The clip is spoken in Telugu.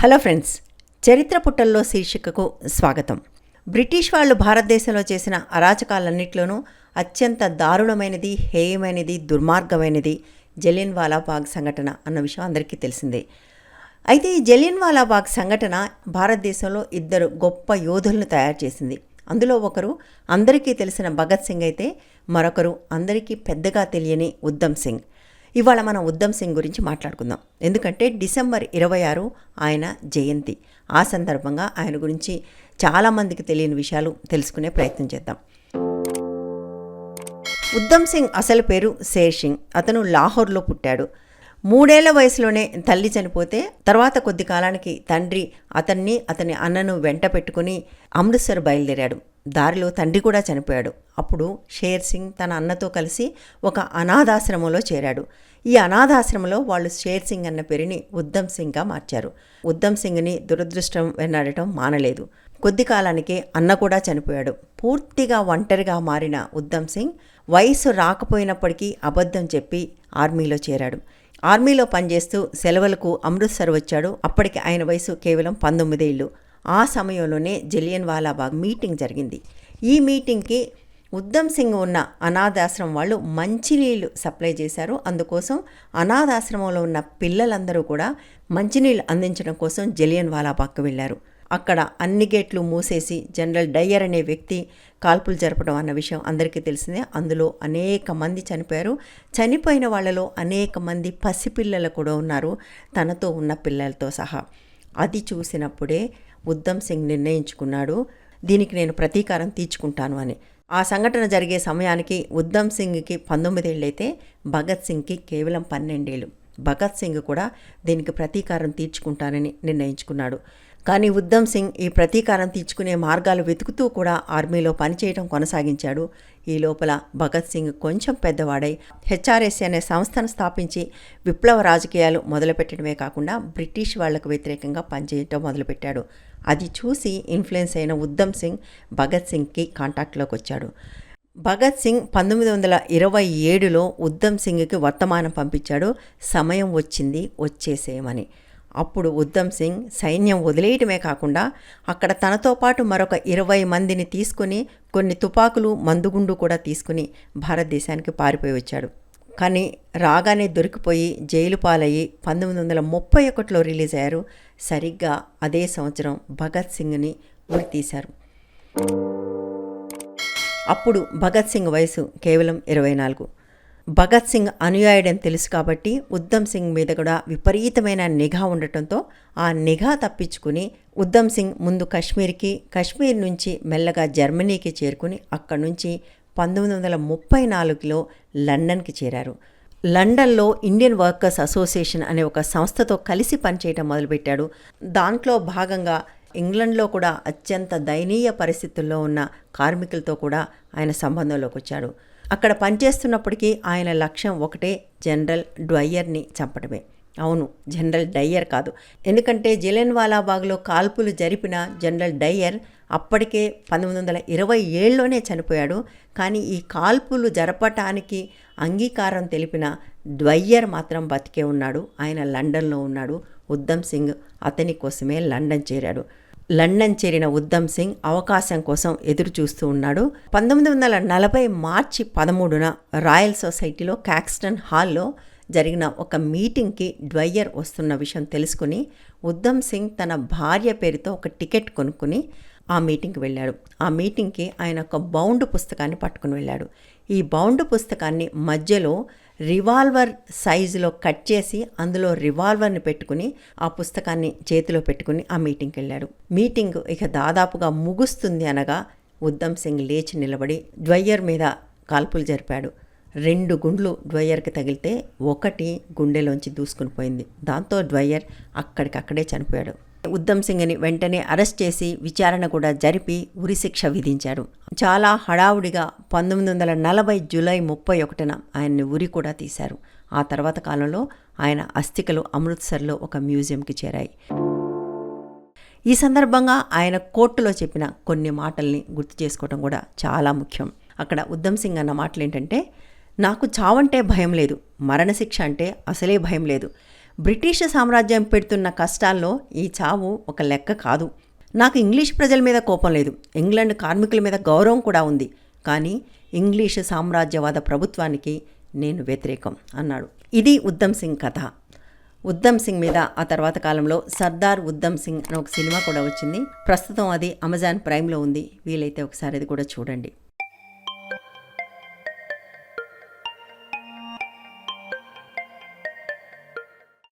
హలో ఫ్రెండ్స్, చరిత్ర పుటల్లో శీర్షికకు స్వాగతం. బ్రిటిష్ వాళ్ళు భారతదేశంలో చేసిన అరాచకాలన్నింటిలోనూ అత్యంత దారుణమైనది, హేయమైనది, దుర్మార్గమైనది జలియన్వాలా బాగ్ సంఘటన అన్న విషయం అందరికీ తెలిసిందే. అయితే ఈ జలియన్వాలా బాగ్ సంఘటన భారతదేశంలో ఇద్దరు గొప్ప యోధులను తయారు చేసింది. అందులో ఒకరు అందరికీ తెలిసిన భగత్ సింగ్ అయితే మరొకరు అందరికీ పెద్దగా తెలియని ఉద్దమ్ సింగ్. ఇవాళ మనం ఉద్దమ్ సింగ్ గురించి మాట్లాడుకుందాం. ఎందుకంటే డిసెంబర్ 26 ఆయన జయంతి. ఆ సందర్భంగా ఆయన గురించి చాలామందికి తెలియని విషయాలు తెలుసుకునే ప్రయత్నం చేద్దాం. ఉద్దమ్ సింగ్ అసలు పేరు శేర్ సింగ్. అతను లాహోర్లో పుట్టాడు. 3 ఏళ్ల వయసులోనే తల్లి చనిపోతే తర్వాత కొద్ది కాలానికి తండ్రి అతని అన్నను వెంట పెట్టుకుని అమృత్సర్ బయలుదేరాడు. దారిలో తండ్రి కూడా చనిపోయాడు. అప్పుడు షేర్ సింగ్ తన అన్నతో కలిసి ఒక అనాథాశ్రమంలో చేరాడు. ఈ అనాథాశ్రమంలో వాళ్ళు షేర్ సింగ్ అన్న పేరుని ఉద్దమ్ సింగ్గా మార్చారు. ఉద్దమ్ సింగ్ని దురదృష్టం వెన్నాడటం మానలేదు. కొద్ది కాలానికి అన్న కూడా చనిపోయాడు. పూర్తిగా ఒంటరిగా మారిన ఉద్దమ్ సింగ్ వయసు రాకపోయినప్పటికీ అబద్ధం చెప్పి ఆర్మీలో చేరాడు. ఆర్మీలో పనిచేస్తూ సెలవులకు అమృత్సర్ వచ్చాడు. అప్పటికి ఆయన వయసు కేవలం 19 ఏళ్ళు. ఆ సమయంలోనే జలియన్వాలా బాగ్ మీటింగ్ జరిగింది. ఈ మీటింగ్కి ఉద్దమ్ సింగ్ ఉన్న అనాథాశ్రమం వాళ్ళు మంచినీళ్ళు సప్లై చేశారు. అందుకోసం అనాథాశ్రమంలో ఉన్న పిల్లలందరూ కూడా మంచినీళ్ళు అందించడం కోసం జలియన్వాలా బాగ్కి వెళ్ళారు. అక్కడ అన్ని గేట్లు మూసేసి జనరల్ డయ్యర్ అనే వ్యక్తి కాల్పులు జరపడం అన్న విషయం అందరికీ తెలిసిందే. అందులో అనేక మంది చనిపోయారు. చనిపోయిన వాళ్ళలో అనేక మంది పసిపిల్లలు కూడా ఉన్నారు, తనతో ఉన్న పిల్లలతో సహా. అది చూసినప్పుడే ఉద్దమ్ సింగ్ నిర్ణయించుకున్నాడు, దీనికి నేను ప్రతీకారం తీర్చుకుంటాను అని. ఆ సంఘటన జరిగే సమయానికి ఉద్దమ్ సింగ్కి 19 ఏళ్ళైతే భగత్ సింగ్కి కేవలం 12 ఏళ్ళు. భగత్ సింగ్ కూడా దీనికి ప్రతీకారం తీర్చుకుంటానని నిర్ణయించుకున్నాడు. కానీ ఉద్దమ్ సింగ్ ఈ ప్రతీకారం తీర్చుకునే మార్గాలు వెతుకుతూ కూడా ఆర్మీలో పనిచేయడం కొనసాగించాడు. ఈ లోపల భగత్ సింగ్ కొంచెం పెద్దవాడై హెచ్ఆర్ఎస్సీ అనే సంస్థను స్థాపించి విప్లవ రాజకీయాలు మొదలుపెట్టడమే కాకుండా బ్రిటిష్ వాళ్లకు వ్యతిరేకంగా పనిచేయటం మొదలుపెట్టాడు. అది చూసి ఇన్ఫ్లుయెన్స్ అయిన ఉద్దమ్ సింగ్ భగత్ సింగ్కి కాంటాక్ట్లోకి వచ్చాడు. భగత్ సింగ్ 1927లో ఉద్దమ్ సింగ్కి వర్తమానం పంపించాడు, సమయం వచ్చింది, వచ్చేసేయమని. అప్పుడు ఉద్దమ్ సింగ్ సైన్యం వదిలేయటమే కాకుండా అక్కడ తనతో పాటు మరొక 20 మందిని తీసుకుని కొన్ని తుపాకులు, మందుగుండు కూడా తీసుకుని భారతదేశానికి పారిపోయి వచ్చాడు. కానీ రాగానే దొరికిపోయి జైలు పాలయ్యి 1931లో రిలీజ్ అయ్యారు. సరిగ్గా అదే సంవత్సరం భగత్ సింగ్ని ఉరి తీశారు. అప్పుడు భగత్ సింగ్ వయసు కేవలం 24. భగత్ సింగ్ అనుయాయుడని తెలుసు కాబట్టి ఉద్దమ్ సింగ్ మీద కూడా విపరీతమైన నిఘా ఉండటంతో ఆ నిఘా తప్పించుకుని ఉద్దమ్ సింగ్ ముందు కాశ్మీర్ నుంచి మెల్లగా జర్మనీకి చేరుకుని అక్కడి నుంచి 1934లో లండన్కి చేరారు. లండన్లో ఇండియన్ వర్కర్స్ అసోసియేషన్ అనే ఒక సంస్థతో కలిసి పనిచేయడం మొదలుపెట్టాడు. దాంట్లో భాగంగా ఇంగ్లండ్లో కూడా అత్యంత దయనీయ పరిస్థితుల్లో ఉన్న కార్మికులతో కూడా ఆయన సంబంధంలోకి వచ్చాడు. అక్కడ పనిచేస్తున్నప్పటికీ ఆయన లక్ష్యం ఒకటే, జనరల్ డ్వయ్యర్ని చంపడమే. అవును, జనరల్ డయ్యర్ కాదు. ఎందుకంటే జలియన్వాలా బాగ్లో కాల్పులు జరిపిన జనరల్ డయ్యర్ అప్పటికే 1927లోనే చనిపోయాడు. కానీ ఈ కాల్పులు జరపటానికి అంగీకారం తెలిపిన డ్వయ్యర్ మాత్రం బతికే ఉన్నాడు. ఆయన లండన్లో ఉన్నాడు. ఉద్దమ్ సింగ్ అతని కోసమే లండన్ చేరాడు. లండన్ చేరిన ఉద్దమ్ సింగ్ అవకాశం కోసం ఎదురు చూస్తూ ఉన్నాడు. 1940 మార్చి 13న రాయల్ సొసైటీలో క్యాక్స్టన్ హాల్లో జరిగిన ఒక మీటింగ్కి డ్వయ్యర్ వస్తున్న విషయం తెలుసుకుని ఉద్దమ్ సింగ్ తన భార్య పేరుతో ఒక టికెట్ కొనుక్కుని ఆ మీటింగ్కి వెళ్ళాడు. ఆ మీటింగ్కి ఆయన ఒక బౌండ్ పుస్తకాన్ని పట్టుకుని వెళ్ళాడు. ఈ బౌండ్ పుస్తకాన్ని మధ్యలో రివాల్వర్ సైజులో కట్ చేసి అందులో రివాల్వర్ని పెట్టుకుని ఆ పుస్తకాన్ని చేతిలో పెట్టుకుని ఆ మీటింగ్కి వెళ్ళాడు. మీటింగ్ ఇక దాదాపుగా ముగుస్తుంది అనగా ఉద్దమ్ సింగ్ లేచి నిలబడి డ్వయ్యర్ మీద కాల్పులు జరిపాడు. 2 గుండ్లు డ్వయ్యర్కి తగిలితే ఒకటి గుండెలోంచి దూసుకుని పోయింది. దాంతో డ్వయ్యర్ అక్కడికక్కడే చనిపోయాడు. ఉద్దమ్ సింగ్ని వెంటనే అరెస్ట్ చేసి విచారణ కూడా జరిపి ఉరిశిక్ష విధించారు. చాలా హడావుడిగా 1940 జూలై 31న ఆయన్ని ఉరి కూడా తీశారు. ఆ తర్వాత కాలంలో ఆయన అస్థికలు అమృత్సర్లో ఒక మ్యూజియంకి చేరాయి. ఈ సందర్భంగా ఆయన కోర్టులో చెప్పిన కొన్ని మాటల్ని గుర్తు చేసుకోవడం కూడా చాలా ముఖ్యం. అక్కడ ఉద్దమ్ సింగ్ అన్న మాటలు ఏంటంటే, నాకు చావంటే భయం లేదు, మరణశిక్ష అంటే అసలే భయం లేదు. బ్రిటిష్ సామ్రాజ్యం పెడుతున్న కష్టాల్లో ఈ చావు ఒక లెక్క కాదు. నాకు ఇంగ్లీష్ ప్రజల మీద కోపం లేదు, ఇంగ్లాండ్ కార్మికుల మీద గౌరవం కూడా ఉంది. కానీ ఇంగ్లీషు సామ్రాజ్యవాద ప్రభుత్వానికి నేను వ్యతిరేకం అన్నాడు. ఇది ఉద్దమ్ సింగ్ కథ. ఉద్దమ్ సింగ్ మీద ఆ తర్వాత కాలంలో సర్దార్ ఉద్దమ్ సింగ్ అని ఒక సినిమా కూడా వచ్చింది. ప్రస్తుతం అది అమెజాన్ ప్రైమ్లో ఉంది. వీలైతే ఒకసారి అది కూడా చూడండి.